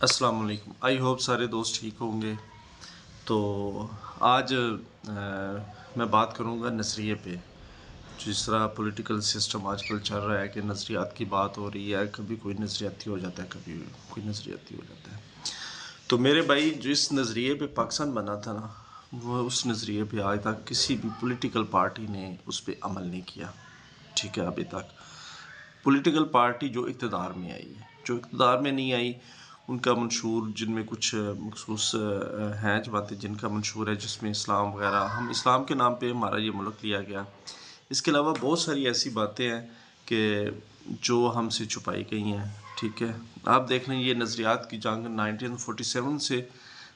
अस्सलाम वालेकुम। I hope सारे दोस्त ठीक होंगे। तो आज मैं बात करूँगा नज़रिए पे। जिस तरह पॉलिटिकल सिस्टम आजकल चल रहा है कि नज़रियात की बात हो रही है, कभी कोई नज़रियाती हो जाता है, कभी कोई नज़रियाती हो जाता है। तो मेरे भाई जिस नज़रिए पे पाकिस्तान बना था ना, वो उस नज़रिए पे आज तक किसी भी पॉलिटिकल पार्टी ने उस पे अमल नहीं किया। ठीक है, अभी तक पॉलिटिकल पार्टी जो इक़्तिदार में आई है, जो इक़्तिदार में नहीं आई, उनका मंशूर जिनमें कुछ मखसूस हैं जमातें जिनका मंशूर है, जिसमें इस्लाम वगैरह, हम इस्लाम के नाम पे हमारा ये मुल्क लिया गया। इसके अलावा बहुत सारी ऐसी बातें हैं कि जो हमसे छुपाई गई हैं। ठीक है, आप देख लें ये नज़रियात की जंग 1947 से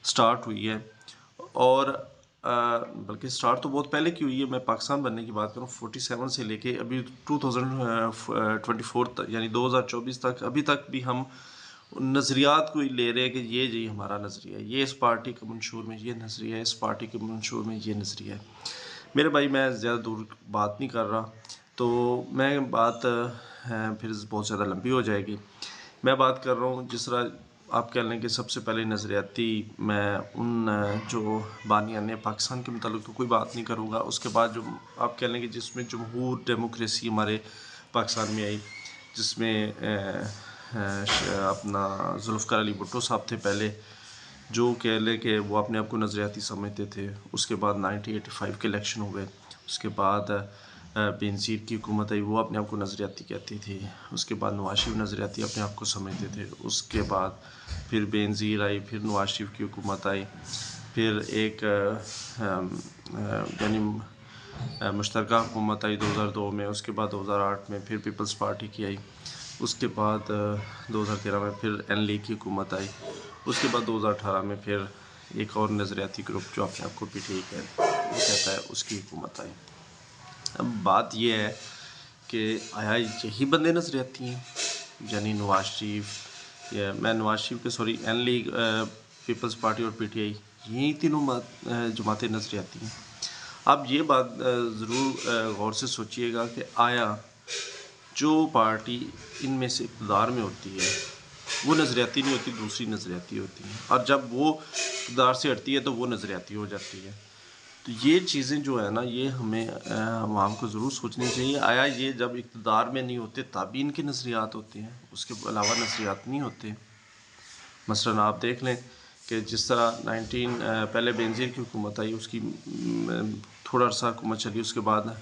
स्टार्ट हुई है और बल्कि स्टार्ट तो बहुत पहले की हुई है। मैं पाकिस्तान बनने की बात करूँ 47 से लेके अभी 2024 तक, यानी 2024 तक, अभी तक भी हम नज़रियात को ही ले रहे हैं कि ये जी हमारा नज़रिया है, ये इस पार्टी के मंशूर में ये नज़रिया है, इस पार्टी के मंशूर में ये नज़रिया है। मेरे भाई मैं ज़्यादा दूर बात नहीं कर रहा, तो मैं बात फिर बहुत ज़्यादा लंबी हो जाएगी। मैं बात कर रहा हूँ जिस तरह आप कह लें कि सबसे पहले नज़रियाती मैं उन जो बानियान पाकिस्तान के मुतालिक तो कोई बात नहीं करूँगा। उसके बाद जो आप कह लें कि जिसमें जमहूर डेमोक्रेसी हमारे पाकिस्तान में आई, जिसमें अपना जुल्फ़िकार अली भुट्टो साहब थे पहले, जो कह लें कि वो अपने आप को नज़रियाती समझते थे। उसके बाद 1985 के इलेक्शन हुए, उसके बाद बेनज़ीर की हुकूमत आई, वो अपने आप को नज़रियाती कहती थी। उसके बाद नवाज शरीफ नज़रियाती अपने आप को समझते थे। उसके बाद फिर बेनज़ीर आई, फिर नवाज शरीफ की हुकूमत आई, फिर एक यानी मुश्तरका हुकूमत आई 2002 में। उसके बाद 2008 में फिर पीपल्स पार्टी की आई। उसके बाद 2013 में फिर एन लीग की हुकूमत आई। उसके बाद 2018 में फिर एक और नज़रियाती ग्रुप जो अपने आप को PTI कहता है, उसकी हुकूमत आई। अब बात यह है कि आया यही बंदे नज़रियाती हैं, यानी नवाज शरीफ या मैं नवाज शरीफ के सॉरी एन लीग, पीपल्स पार्टी और PTI, यही तीनों जमातें नज़रियाती हैं। आप ये बात ज़रूर गौर से सोचिएगा कि आया जो पार्टी इनमें से इक़्तिदार में होती है वो नज़रियाती नहीं होती, दूसरी नज़रियाती होती है, और जब वो इक़्तिदार से हटती है तो वो नज़रियाती हो जाती है। तो ये चीज़ें जो है ना, ये हमें आवाम को ज़रूर सोचनी चाहिए। आया ये जब इक़्तिदार में नहीं होते तब भी इनके नज़रियात होते हैं, उसके अलावा नज़रियात नहीं होते। मसलन आप देख लें कि जिस तरह पहले बेनज़ीर की हुकूमत आई, उसकी थोड़ा अर्सा हुकूमत चली, उसके बाद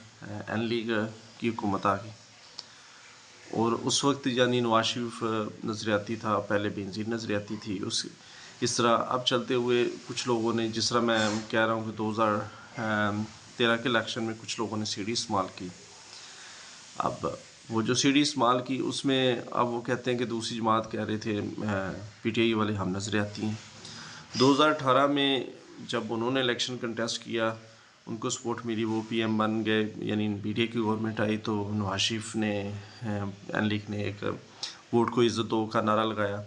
एन लीग की हुकूमत आ गई, और उस वक्त यानी नवाज शरीफ नज़रियाती था, पहले बेनज़ीर नज़रियाती थी। इस तरह अब चलते हुए कुछ लोगों ने, जिस तरह मैं कह रहा हूँ कि 2013 के इलेक्शन में कुछ लोगों ने CD इस्तेमाल की। अब वो जो CD इस्तेमाल की, उसमें अब वो कहते हैं कि दूसरी जमात कह रहे थे PTI वाले हम नज़रियाती हैं। 2018 में जब उन्होंने इलेक्शन कंटेस्ट किया, उनको सपोर्ट मिली, वो PM बन गए, यानी PTI की गवर्नमेंट आई, तो नवाज शरीफ ने एन लीग ने एक वोट को इज़्ज़त दो का नारा लगाया,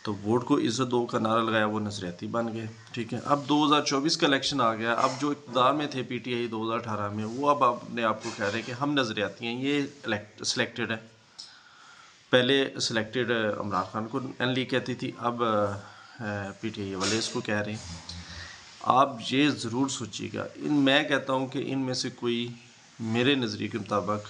तो वोट को इज़्ज़त दो का नारा लगाया, वो नज़रियाती बन गए। ठीक है, अब 2024 का इलेक्शन आ गया। अब जो इक़्तिदार में थे PTI 2018 में, वो अब अपने आप को कह रहे हैं कि हम नज़रियाती हैं, ये सिलेक्टेड है। पहले सिलेक्टेड इमरान खान को एन लीग कहती थी, अब PTI वाले इसको कह रहे हैं। आप ये ज़रूर सोचिएगा, मैं कहता हूँ कि इनमें से कोई मेरे नज़रिए के मुताबिक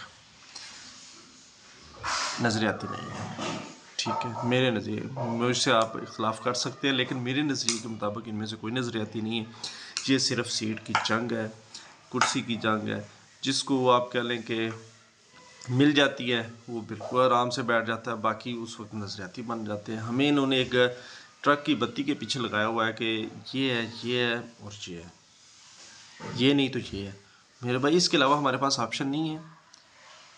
नज़रियाती नहीं है। ठीक है, मेरे नज़रिए, मुझसे आप इख्तलाफ कर सकते हैं, लेकिन मेरे नज़रिए के मुताबिक इनमें से कोई नज़रियाती नहीं है। ये सिर्फ़ सीट की जंग है, कुर्सी की जंग है, जिसको आप कह लें कि मिल जाती है वो बिल्कुल आराम से बैठ जाता है, बाकी उस वक्त नज़रियाती बन जाते हैं। हमें इन्होंने एक ट्रक की बत्ती के पीछे लगाया हुआ है कि ये है, ये है और ये है, ये नहीं तो ये है। मेरे भाई इसके अलावा हमारे पास ऑप्शन नहीं है।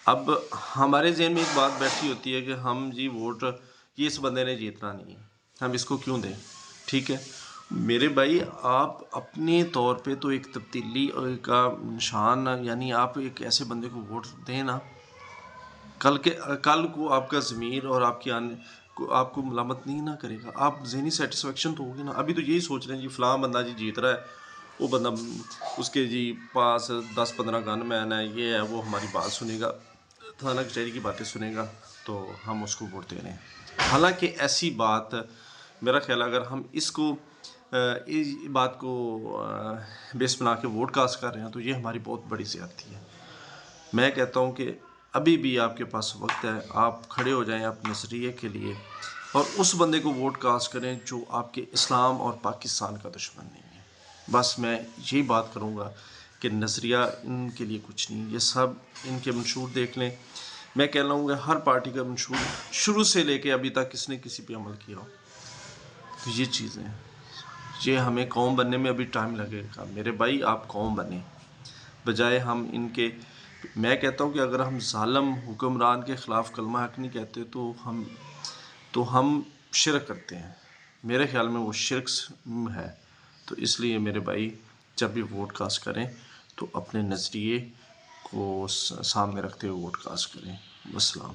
अब हमारे जहन में एक बात बैठी होती है कि हम जी वोट, ये इस बंदे ने जीतना नहीं है, हम इसको क्यों दें। ठीक है मेरे भाई, आप अपने तौर पे तो एक तब्दीली का निशान, यानी आप एक ऐसे बंदे को वोट दें ना, कल को आपका ज़मीर और आपकी आने को आपको मलामत नहीं ना करेगा। आप ज़हनी सेटिस्फेक्शन तो होगी ना। अभी तो यही सोच रहे हैं जी फ़लाँ बंदा जी जीत रहा है, वो बंदा उसके जी पास 10-15 गन मैन है, ये है, वो हमारी बात सुनेगा, थाना कचहरी की बातें सुनेगा, तो हम उसको वोट दे रहे हैं। हालांकि ऐसी बात میرا خیال ہے اگر ہم اس کو اس بات کو بیس بنا کے ووٹ کاسٹ کر رہے ہیں تو یہ ہماری بہت بڑی زیادتی ہے. میں کہتا ہوں کہ ابھی بھی آپ کے پاس وقت ہے، آپ کھڑے ہو جائیں اپنے نظریے کے لیے اور اس بندے کو ووٹ کاسٹ کریں جو آپ کے اسلام اور پاکستان کا دشمن نہیں ہے. بس میں یہی بات کروں گا کہ نظریہ ان کے لیے کچھ نہیں، یہ سب ان کے منشور دیکھ لیں. میں کہہ رہا ہوں کہ ہر پارٹی کا منشور شروع سے لے کے ابھی تک کس نے کسی پہ عمل کیا ہو. تو یہ چیزیں ہیں، یہ ہمیں قوم بننے میں ابھی ٹائم لگے گا. میرے بھائی آپ قوم بنیں بجائے ہم ان کے. میں کہتا ہوں کہ اگر ہم ظالم حکمران کے خلاف کلمہ حق نہیں کہتے تو ہم شرک کرتے ہیں. میرے خیال میں وہ شرک ہے. تو اس لیے میرے بھائی جب بھی ووٹ کاسٹ کریں تو اپنے نظریے کو سامنے رکھتے ہوئے ووٹ کاسٹ کریں. والسلام.